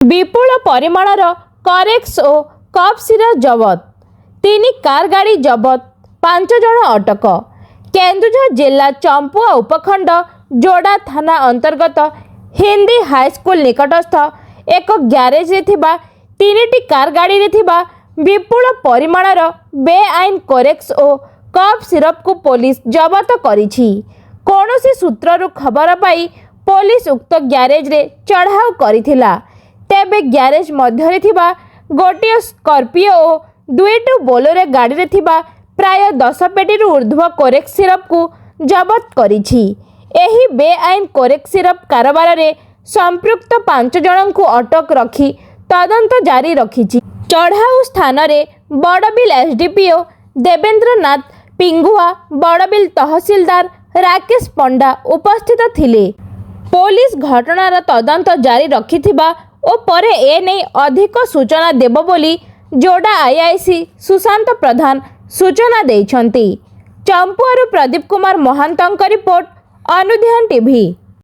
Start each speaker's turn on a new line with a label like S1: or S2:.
S1: विपुल परिमाणर करेक्स और cup syrup जबत। 3 car गाड़ी जबत। 5 जन अटक। केन्दुझर जिला चंपुआ उपखंड जोड़ा थाना अंतर्गत हिंदी हाईस्कूल निकटस्थ एक ग्यारेज रे थिबा 3टी कार गाड़ी रे थिबा विपुल परिमाणर बेआईन कोरेक्स और कप सिरप को पुलिस जबत करिछि। कौनसी सूत्ररु खबर पाई पुलिस उक्त ग्यारेज रे चढ़ाऊ करिथिला। तेबे ग्यारेज मध्यरे थिबा गोटिए स्कॉर्पियो और 2टी बोलेरो गाड़ी रे थिबा प्राय 10 पेटी ऊर्ध्व कोरेक्स सिरप को जबत करिछि। एही बेआईन कोरेक्स सिरप कारोबार रे संपृक्त 5 जन को अटक रखी तदंत जारी रखिछि। चढ़ाऊ स्थान रे बड़बिल एसडीपीओ देवेंद्रनाथ पिंगुआ बड़बिल तहसीलदार राकेश पंडा उपस्थित थिले। पुलिस घटनार तदंत जारी रखिथिबा ओ परे ए नै अधिक सूचना देबो बोली जोड़ा आईआईसी सुशांत प्रधान सूचना देइछंती। चंपुआरु प्रदीप कुमार महांतंक रिपोर्ट अनुध्यान टीवी।